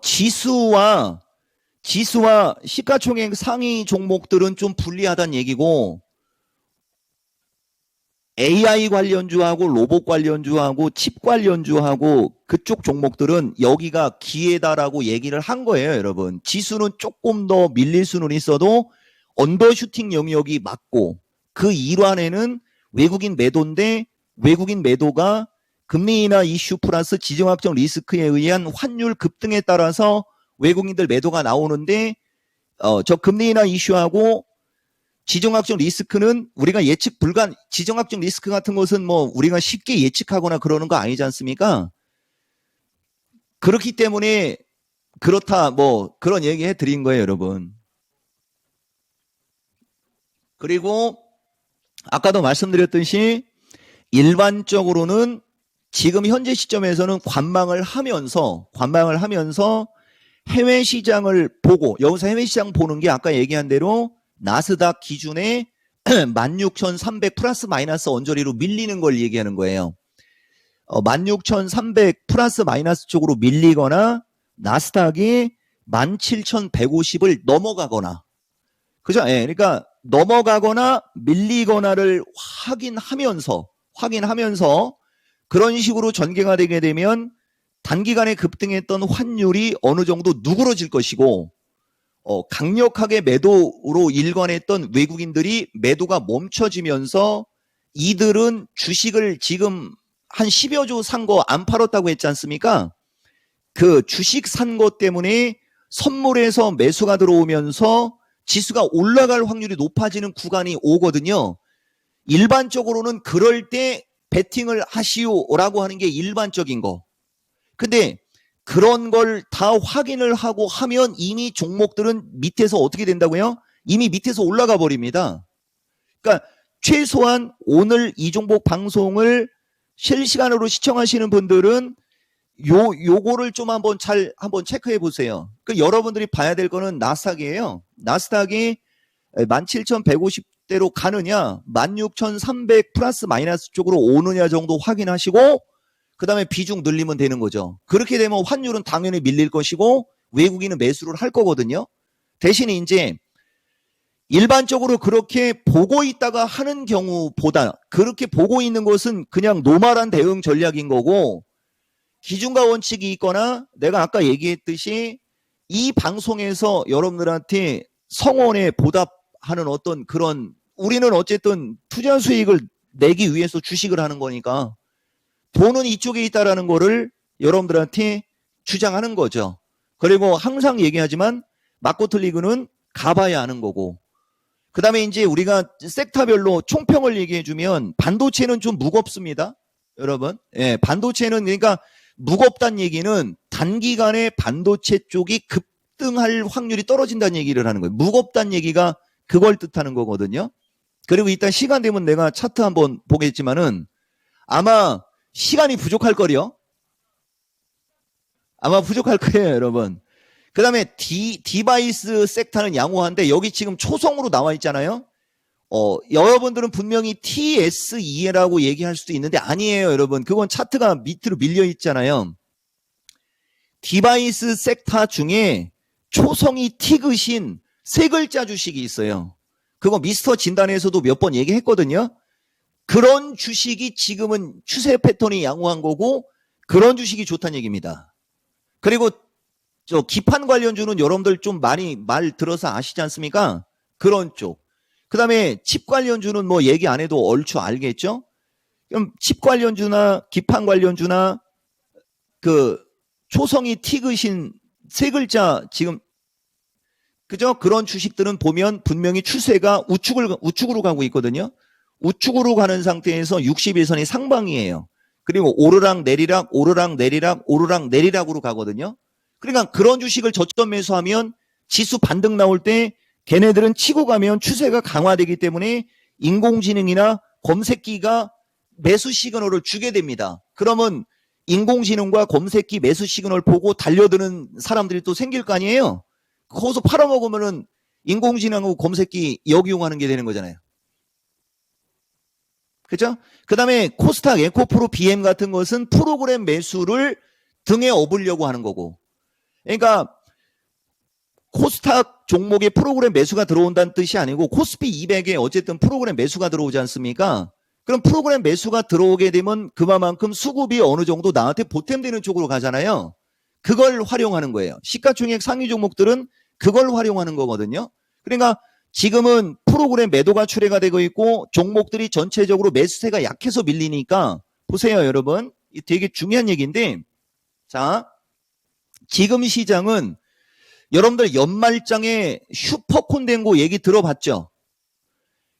지수와 시가총액 상위 종목들은 좀 불리하다는 얘기고 AI 관련주하고 로봇 관련주하고 칩 관련주하고 그쪽 종목들은 여기가 기회다라고 얘기를 한 거예요, 여러분. 지수는 조금 더 밀릴 수는 있어도 언더슈팅 영역이 맞고 그 일환에는 외국인 매도인데 외국인 매도가 금리 인하 이슈 플러스 지정학적 리스크에 의한 환율 급등에 따라서 외국인들 매도가 나오는데 저 금리 인하 이슈하고 지정학적 리스크는 우리가 예측 불가능, 지정학적 리스크 같은 것은 뭐 우리가 쉽게 예측하거나 그러는 거 아니지 않습니까? 그렇기 때문에 그렇다 뭐 그런 얘기 해드린 거예요, 여러분. 그리고 아까도 말씀드렸듯이 일반적으로는 지금 현재 시점에서는 관망을 하면서 해외 시장을 보고 여기서 해외 시장 보는 게 아까 얘기한 대로 나스닥 기준에 16,300 플러스 마이너스 언저리로 밀리는 걸 얘기하는 거예요. 16,300 플러스 마이너스 쪽으로 밀리거나 나스닥이 17,150을 넘어가거나 그죠? 예, 그러니까 넘어가거나 밀리거나를 확인하면서 그런 식으로 전개가 되게 되면 단기간에 급등했던 환율이 어느 정도 누그러질 것이고 강력하게 매도로 일관했던 외국인들이 매도가 멈춰지면서 이들은 주식을 지금 한 10여 조 산 거 안 팔았다고 했지 않습니까? 그 주식 산 것 때문에 선물에서 매수가 들어오면서 지수가 올라갈 확률이 높아지는 구간이 오거든요. 일반적으로는 그럴 때 베팅을 하시오라고 하는 게 일반적인 거. 근데 그런 걸 다 확인을 하고 하면 이미 종목들은 밑에서 어떻게 된다고요? 이미 밑에서 올라가 버립니다. 그러니까 최소한 오늘 이 종목 방송을 실시간으로 시청하시는 분들은 요거를 좀 한번 체크해 보세요. 그 여러분들이 봐야 될 거는 나스닥이에요. 나스닥이 17,150대로 가느냐, 16,300 플러스 마이너스 쪽으로 오느냐 정도 확인하시고 그 다음에 비중 늘리면 되는 거죠. 그렇게 되면 환율은 당연히 밀릴 것이고 외국인은 매수를 할 거거든요. 대신에 이제 일반적으로 그렇게 보고 있다가 하는 경우보다 그렇게 보고 있는 것은 그냥 노멀한 대응 전략인 거고 기준과 원칙이 있거나 내가 아까 얘기했듯이 이 방송에서 여러분들한테 성원에 보답하는 어떤 그런 우리는 어쨌든 투자 수익을 내기 위해서 주식을 하는 거니까 돈은 이쪽에 있다라는 거를 여러분들한테 주장하는 거죠. 그리고 항상 얘기하지만 마코틀리그는 가봐야 하는 거고 그 다음에 이제 우리가 섹터별로 총평을 얘기해주면 반도체는 좀 무겁습니다. 여러분. 예, 반도체는 그러니까 무겁다는 얘기는 단기간에 반도체 쪽이 급등할 확률이 떨어진다는 얘기를 하는 거예요. 무겁다는 얘기가 그걸 뜻하는 거거든요. 그리고 이따 시간 되면 내가 차트 한번 보겠지만은 아마 시간이 부족할 거요. 아마 부족할 거예요, 여러분. 그 다음에 디바이스 섹터는 양호한데 여기 지금 초성으로 나와 있잖아요. 여러분들은 분명히 TSE라고 얘기할 수도 있는데 아니에요, 여러분. 그건 차트가 밑으로 밀려 있잖아요. 디바이스 섹터 중에 초성이 티긋인 세 글자 주식이 있어요. 그거 미스터 진단에서도 몇 번 얘기했거든요. 그런 주식이 지금은 추세 패턴이 양호한 거고 그런 주식이 좋다는 얘기입니다. 그리고 저 기판 관련주는 여러분들 좀 많이 말 들어서 아시지 않습니까? 그런 쪽. 그 다음에 칩 관련주는 뭐 얘기 안 해도 얼추 알겠죠? 그럼 칩 관련주나 기판 관련주나 그 초성이 티긋인 세 글자 지금 그죠? 그런 주식들은 보면 분명히 추세가 우측으로 가고 있거든요. 우측으로 가는 상태에서 61선이 상방이에요. 그리고 오르락 내리락 오르락 내리락 오르락 내리락으로 가거든요. 그러니까 그런 주식을 저점 매수하면 지수 반등 나올 때 걔네들은 치고 가면 추세가 강화되기 때문에 인공지능이나 검색기가 매수 시그널을 주게 됩니다. 그러면 인공지능과 검색기 매수 시그널 보고 달려드는 사람들이 또 생길 거 아니에요. 거기서 팔아먹으면은 인공지능하고 검색기 역이용하는 게 되는 거잖아요. 그죠? 그 다음에 코스닥, 에코프로, BM 같은 것은 프로그램 매수를 등에 업으려고 하는 거고. 그러니까 코스닥 종목에 프로그램 매수가 들어온다는 뜻이 아니고 코스피 200에 어쨌든 프로그램 매수가 들어오지 않습니까? 그럼 프로그램 매수가 들어오게 되면 그만큼 수급이 어느 정도 나한테 보탬되는 쪽으로 가잖아요. 그걸 활용하는 거예요. 시가총액 상위 종목들은 그걸 활용하는 거거든요. 그러니까 지금은 프로그램 매도가 출회가 되고 있고 종목들이 전체적으로 매수세가 약해서 밀리니까 보세요, 여러분. 이 되게 중요한 얘기인데 자, 지금 시장은 여러분들 연말장에 슈퍼콘덴고 얘기 들어봤죠?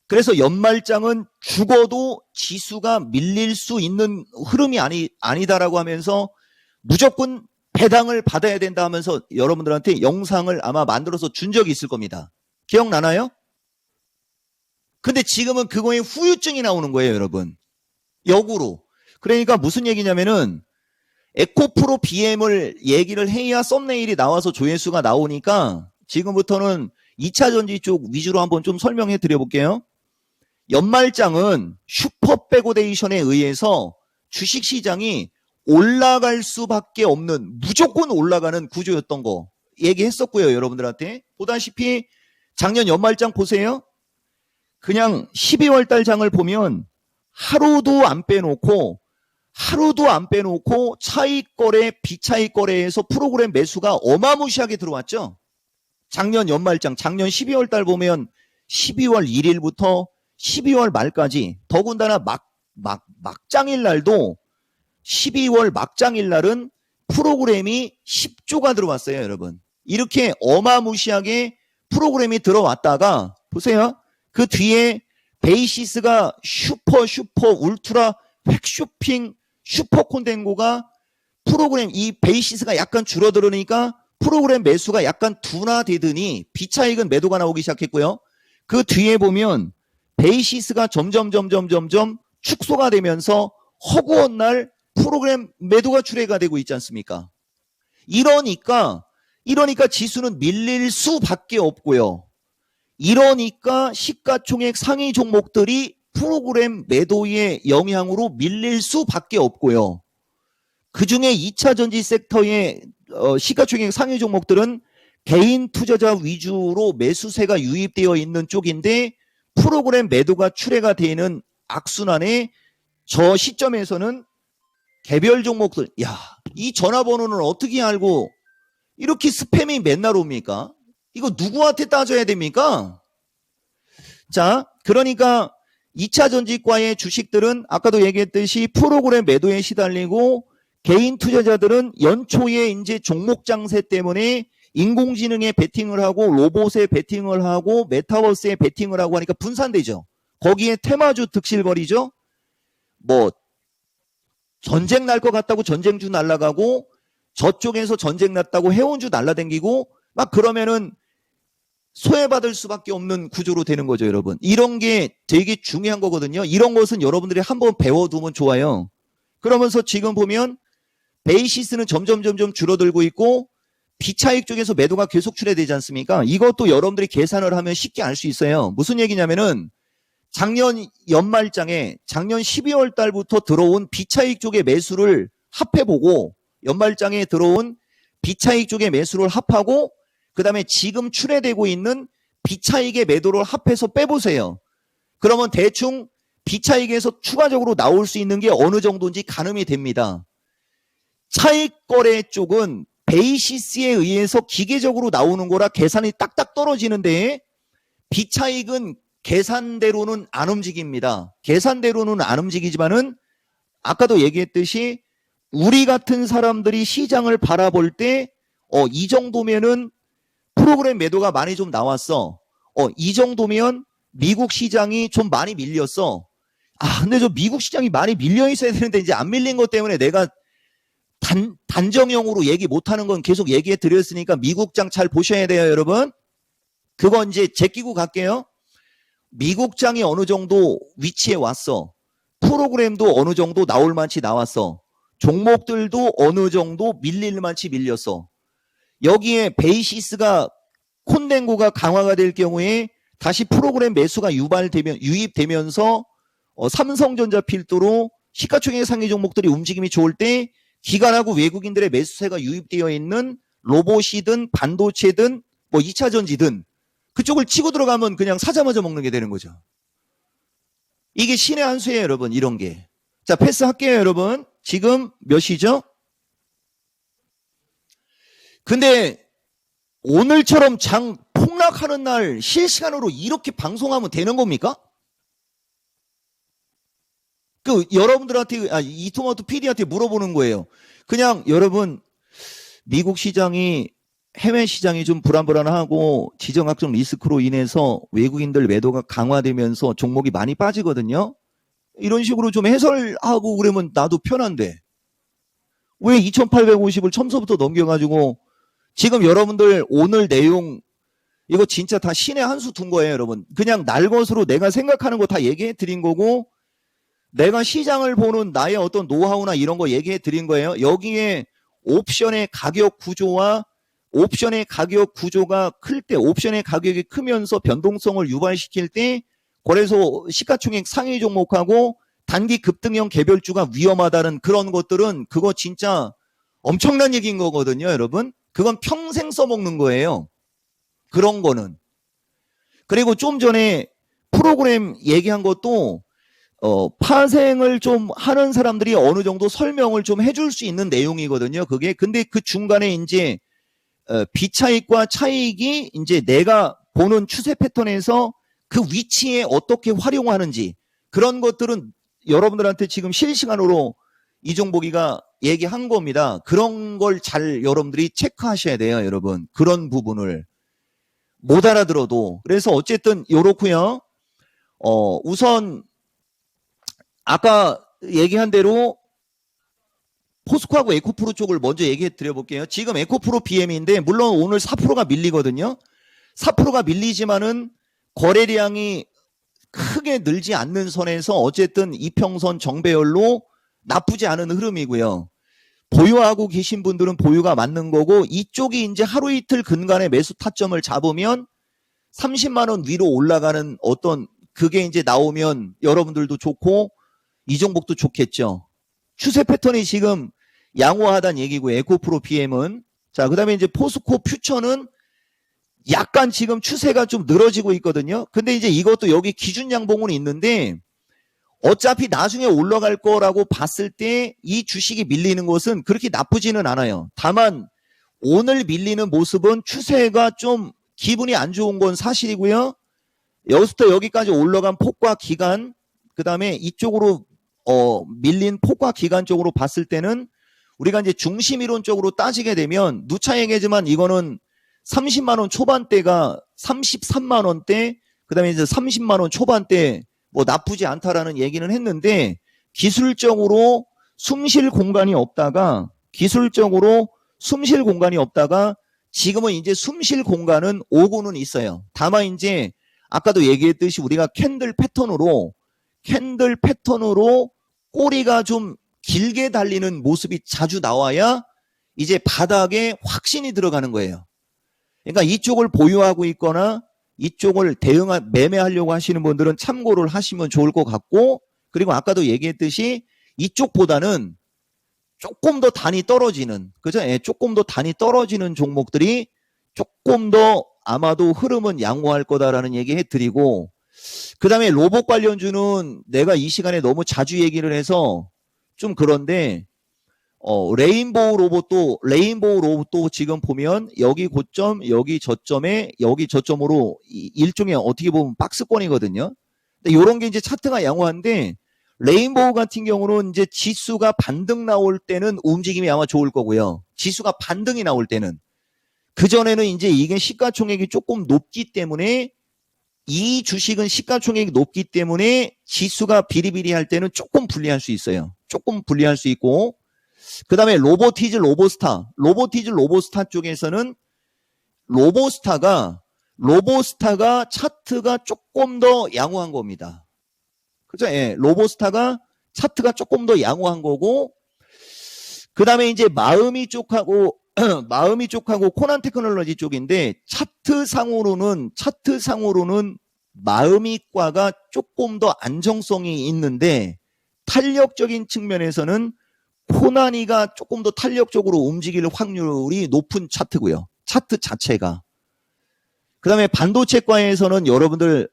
그래서 연말장은 죽어도 지수가 밀릴 수 있는 흐름이 아니다라고 하면서 무조건 배당을 받아야 된다 하면서 여러분들한테 영상을 아마 만들어서 준 적이 있을 겁니다. 기억나나요? 근데 지금은 그거에 후유증이 나오는 거예요, 여러분. 역으로. 그러니까 무슨 얘기냐면은 에코프로 BM을 얘기를 해야 썸네일이 나와서 조회수가 나오니까 지금부터는 2차 전지 쪽 위주로 한번 좀 설명해 드려 볼게요. 연말장은 슈퍼백오데이션에 의해서 주식시장이 올라갈 수밖에 없는 무조건 올라가는 구조였던 거 얘기했었고요. 여러분들한테. 보다시피 작년 연말장 보세요. 그냥 12월 달 장을 보면 하루도 안 빼놓고 차익거래, 비차익거래에서 프로그램 매수가 어마무시하게 들어왔죠. 작년 연말장, 작년 12월 달 보면 12월 1일부터 12월 말까지 더군다나 막장일 날도 12월 막장일 날은 프로그램이 10조가 들어왔어요, 여러분. 이렇게 어마무시하게 프로그램이 들어왔다가 보세요. 그 뒤에 베이시스가 슈퍼 울트라 획쇼핑 슈퍼콘덴고가 프로그램 이 베이시스가 약간 줄어들으니까 프로그램 매수가 약간 둔화되더니 비차익은 매도가 나오기 시작했고요. 그 뒤에 보면 베이시스가 점점 축소가 되면서 허구한 날 프로그램 매도가 출회가 되고 있지 않습니까? 이러니까 지수는 밀릴 수밖에 없고요. 이러니까 시가총액 상위 종목들이 프로그램 매도의 영향으로 밀릴 수밖에 없고요. 그중에 2차 전지 섹터의 시가총액 상위 종목들은 개인 투자자 위주로 매수세가 유입되어 있는 쪽인데 프로그램 매도가 출회가 되는 악순환에 저 시점에서는 개별 종목들 이 전화번호는 어떻게 알고 이렇게 스팸이 맨날 옵니까? 이거 누구한테 따져야 됩니까? 자, 그러니까 2차 전지과의 주식들은 아까도 얘기했듯이 프로그램 매도에 시달리고 개인 투자자들은 연초에 이제 종목 장세 때문에 인공지능에 베팅을 하고 로봇에 베팅을 하고 메타버스에 베팅을 하고 하니까 분산되죠. 거기에 테마주 득실거리죠. 뭐 전쟁 날 것 같다고 전쟁주 날아가고 저쪽에서 전쟁 났다고 해운주 날라댕기고 막 그러면은 소외받을 수밖에 없는 구조로 되는 거죠, 여러분. 이런 게 되게 중요한 거거든요. 이런 것은 여러분들이 한번 배워두면 좋아요. 그러면서 지금 보면 베이시스는 점점 줄어들고 있고 비차익 쪽에서 매도가 계속 출해되지 않습니까? 이것도 여러분들이 계산을 하면 쉽게 알 수 있어요. 무슨 얘기냐면은 작년 연말장에 작년 12월 달부터 들어온 비차익 쪽의 매수를 합해보고 연말장에 들어온 비차익 쪽의 매수를 합하고 그 다음에 지금 출해되고 있는 비차익의 매도를 합해서 빼보세요. 그러면 대충 비차익에서 추가적으로 나올 수 있는 게 어느 정도인지 가늠이 됩니다. 차익거래 쪽은 베이시스에 의해서 기계적으로 나오는 거라 계산이 딱딱 떨어지는데 비차익은 계산대로는 안 움직입니다. 계산대로는 안 움직이지만은 아까도 얘기했듯이 우리 같은 사람들이 시장을 바라볼 때 이 정도면은 프로그램 매도가 많이 좀 나왔어. 이 정도면 미국 시장이 좀 많이 밀렸어. 근데 저 미국 시장이 많이 밀려 있어야 되는데 이제 안 밀린 것 때문에 내가 단정형으로 얘기 못하는 건 계속 얘기해 드렸으니까 미국장 잘 보셔야 돼요, 여러분. 그건 이제 제끼고 갈게요. 미국장이 어느 정도 위치에 왔어. 프로그램도 어느 정도 나올 만치 나왔어. 종목들도 어느 정도 밀릴 만치 밀렸어. 여기에 베이시스가 콘덴고가 강화가 될 경우에 다시 프로그램 매수가 유입되면서 삼성전자 필두로 시가총액 상위 종목들이 움직임이 좋을 때 기관하고 외국인들의 매수세가 유입되어 있는 로봇이든 반도체든 뭐 2차 전지든 그쪽을 치고 들어가면 그냥 사자마자 먹는 게 되는 거죠. 이게 신의 한 수예요, 여러분. 이런 게. 자, 패스할게요, 여러분. 지금 몇 시죠? 근데 오늘처럼 장 폭락하는 날 실시간으로 이렇게 방송하면 되는 겁니까? 여러분들한테 이토마토 PD한테 물어보는 거예요. 그냥 여러분 미국 시장이 해외 시장이 좀 불안불안하고 지정학적 리스크로 인해서 외국인들 매도가 강화되면서 종목이 많이 빠지거든요. 이런 식으로 좀 해설하고 그러면 나도 편한데 왜 2850을 처음서부터 넘겨가지고 지금 여러분들 오늘 내용 이거 진짜 다 신의 한 수 둔 거예요, 여러분. 그냥 날 것으로 내가 생각하는 거 다 얘기해 드린 거고 내가 시장을 보는 나의 어떤 노하우나 이런 거 얘기해 드린 거예요. 여기에 옵션의 가격 구조와 옵션의 가격 구조가 클 때, 옵션의 가격이 크면서 변동성을 유발시킬 때 거래소 시가총액 상위 종목하고 단기 급등형 개별주가 위험하다는 그런 것들은 그거 진짜 엄청난 얘기인 거거든요, 여러분. 그건 평생 써먹는 거예요. 그런 거는. 그리고 좀 전에 프로그램 얘기한 것도 파생을 좀 하는 사람들이 어느 정도 설명을 좀 해줄 수 있는 내용이거든요. 그게. 근데 그 중간에 이제 비차익과 차익이 이제 내가 보는 추세 패턴에서 그 위치에 어떻게 활용하는지 그런 것들은 여러분들한테 지금 실시간으로 이종복이가 얘기한 겁니다. 그런 걸 잘 여러분들이 체크하셔야 돼요, 여러분. 그런 부분을 못 알아들어도. 그래서 어쨌든 요렇고요. 우선 아까 얘기한 대로 포스코하고 에코프로 쪽을 먼저 얘기해 드려볼게요. 지금 에코프로 BM인데 물론 오늘 4%가 밀리거든요. 4%가 밀리지만은 거래량이 크게 늘지 않는 선에서 어쨌든 이평선 정배열로 나쁘지 않은 흐름이고요. 보유하고 계신 분들은 보유가 맞는 거고 이쪽이 이제 하루 이틀 근간의 매수 타점을 잡으면 30만 원 위로 올라가는 어떤 그게 이제 나오면 여러분들도 좋고 이종복도 좋겠죠. 추세 패턴이 지금 양호하다는 얘기고 에코프로 BM은 자, 그다음에 이제 포스코 퓨처는 약간 지금 추세가 좀 늘어지고 있거든요. 근데 이제 이것도 여기 기준 양봉은 있는데 어차피 나중에 올라갈 거라고 봤을 때 이 주식이 밀리는 것은 그렇게 나쁘지는 않아요. 다만 오늘 밀리는 모습은 추세가 좀 기분이 안 좋은 건 사실이고요. 여기서부터 여기까지 올라간 폭과 기간 그 다음에 이쪽으로 밀린 폭과 기간 쪽으로 봤을 때는 우리가 이제 중심 이론적으로 따지게 되면 누차 얘기지만 이거는 30만 원 초반대가 33만 원대 그 다음에 이제 30만 원 초반대 뭐 나쁘지 않다라는 얘기는 했는데 기술적으로 숨 쉴 공간이 없다가 지금은 이제 숨 쉴 공간은 오고는 있어요. 다만 이제 아까도 얘기했듯이 우리가 캔들 패턴으로 꼬리가 좀 길게 달리는 모습이 자주 나와야 이제 바닥에 확신이 들어가는 거예요. 그러니까 이쪽을 보유하고 있거나 이쪽을 매매하려고 하시는 분들은 참고를 하시면 좋을 것 같고, 그리고 아까도 얘기했듯이 이쪽보다는 조금 더 단이 떨어지는, 그죠? 예, 조금 더 단이 떨어지는 종목들이 조금 더 아마도 흐름은 양호할 거다라는 얘기 해드리고, 그 다음에 로봇 관련주는 내가 이 시간에 너무 자주 얘기를 해서 좀 그런데, 레인보우 로봇도 지금 보면 여기 고점, 여기 저점에, 여기 저점으로 일종의 어떻게 보면 박스권이거든요. 근데 요런 게 이제 차트가 양호한데, 레인보우 같은 경우는 이제 지수가 반등 나올 때는 움직임이 아마 좋을 거고요. 지수가 반등이 나올 때는. 그전에는 이제 이게 시가총액이 조금 높기 때문에, 이 주식은 시가총액이 높기 때문에 지수가 비리비리할 때는 조금 불리할 수 있어요. 조금 불리할 수 있고, 그 다음에 로보스타 쪽에서는 로보스타가 차트가 조금 더 양호한 겁니다. 그죠? 예, 로보스타가 차트가 조금 더 양호한 거고, 그 다음에 이제 마음이 쪽하고 코난 테크놀로지 쪽인데, 차트상으로는 마음이과가 조금 더 안정성이 있는데, 탄력적인 측면에서는 코나니가 조금 더 탄력적으로 움직일 확률이 높은 차트고요. 차트 자체가. 그 다음에 반도체과에서는 여러분들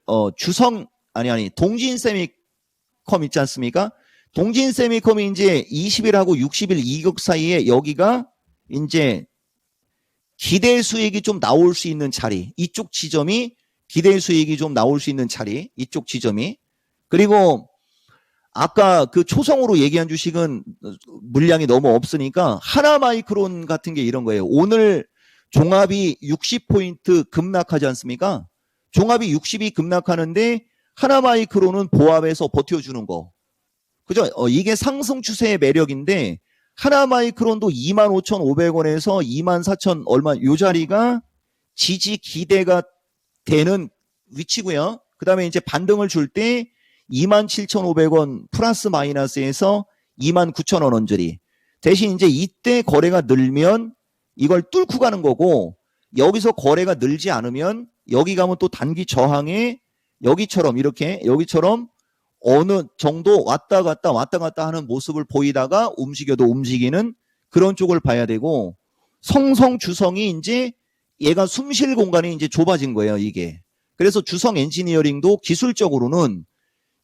동진세미컴 있지 않습니까? 동진세미컴이 이제 20일하고 60일 이격 사이에 여기가 이제 기대 수익이 좀 나올 수 있는 자리, 이쪽 지점이 기대 수익이 좀 나올 수 있는 자리, 이쪽 지점이. 그리고 아까 그 초성으로 얘기한 주식은 물량이 너무 없으니까 하나마이크론 같은 게 이런 거예요. 오늘 종합이 60포인트 급락하지 않습니까? 종합이 60이 급락하는데 하나마이크론은 보합해서 버텨주는 거. 그죠? 이게 상승 추세의 매력인데, 하나마이크론도 25,500원에서 24,000 얼마 요 자리가 지지 기대가 되는 위치고요. 그 다음에 이제 반등을 줄 때 27,500원 플러스 마이너스에서 29,000원 언저리. 대신 이제 이때 거래가 늘면 이걸 뚫고 가는 거고, 여기서 거래가 늘지 않으면 여기 가면 또 단기 저항에 여기처럼 어느 정도 왔다 갔다 하는 모습을 보이다가 움직여도 움직이는 그런 쪽을 봐야 되고, 성성주성이 이제 얘가 숨쉴 공간이 이제 좁아진 거예요, 이게. 그래서 주성 엔지니어링도 기술적으로는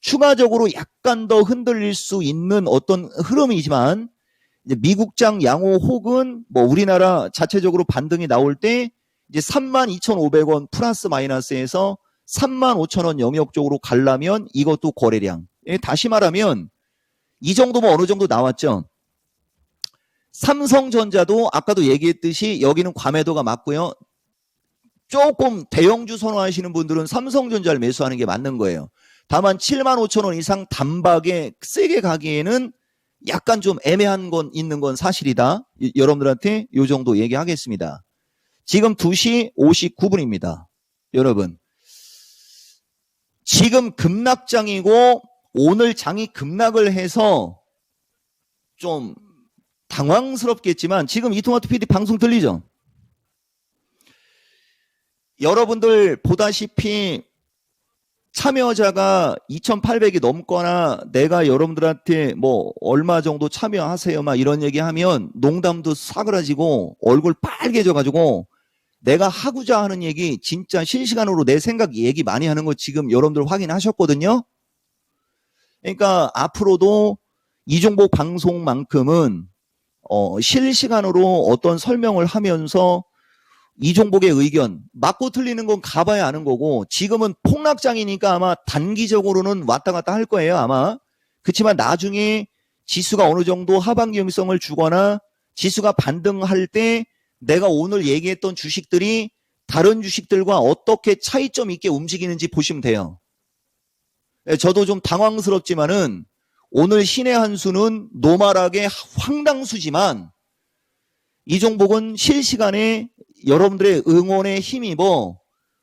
추가적으로 약간 더 흔들릴 수 있는 어떤 흐름이지만, 이제 미국장 양호 혹은 뭐 우리나라 자체적으로 반등이 나올 때 이제 32,500원 플러스 마이너스에서 35,000원 영역 쪽으로 가려면 이것도 거래량. 다시 말하면 이 정도면 어느 정도 나왔죠. 삼성전자도 아까도 얘기했듯이 여기는 과매도가 맞고요. 조금 대형주 선호하시는 분들은 삼성전자를 매수하는 게 맞는 거예요. 다만 75,000원 이상 단박에 세게 가기에는 약간 좀 애매한 건 있는 건 사실이다. 여러분들한테 이 정도 얘기하겠습니다. 지금 2시 59분입니다. 여러분, 지금 급락장이고 오늘 장이 급락을 해서 좀 당황스럽겠지만, 지금 이토마토 PD 방송 들리죠? 여러분들 보다시피 참여자가 2,800이 넘거나 내가 여러분들한테 뭐 얼마 정도 참여하세요 막 이런 얘기하면 농담도 사그라지고 얼굴 빨개져가지고, 내가 하고자 하는 얘기 진짜 실시간으로 내 생각 얘기 많이 하는 거 지금 여러분들 확인하셨거든요. 그러니까 앞으로도 이종복 방송만큼은 실시간으로 어떤 설명을 하면서 이종복의 의견, 맞고 틀리는 건 가봐야 아는 거고, 지금은 폭락장이니까 아마 단기적으로는 왔다 갔다 할 거예요, 아마. 그렇지만 나중에 지수가 어느 정도 하반기 형성을 주거나 지수가 반등할 때 내가 오늘 얘기했던 주식들이 다른 주식들과 어떻게 차이점 있게 움직이는지 보시면 돼요. 저도 좀 당황스럽지만은 오늘 신의 한 수는 노말하게 황당수지만, 이종복은 실시간에 여러분들의 응원에 힘입어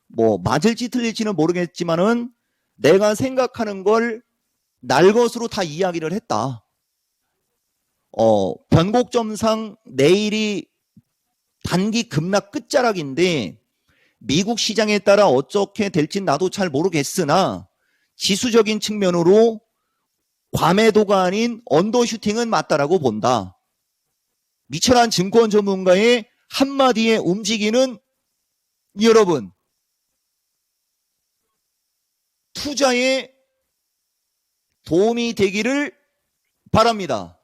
뭐 맞을지 틀릴지는 모르겠지만은 내가 생각하는 걸 날 것으로 다 이야기를 했다. 변곡점상 내일이 단기 급락 끝자락인데 미국 시장에 따라 어떻게 될지 나도 잘 모르겠으나 지수적인 측면으로 과매도가 아닌 언더슈팅은 맞다라고 본다. 미철한 증권 전문가의 한마디에 움직이는 여러분, 투자에 도움이 되기를 바랍니다.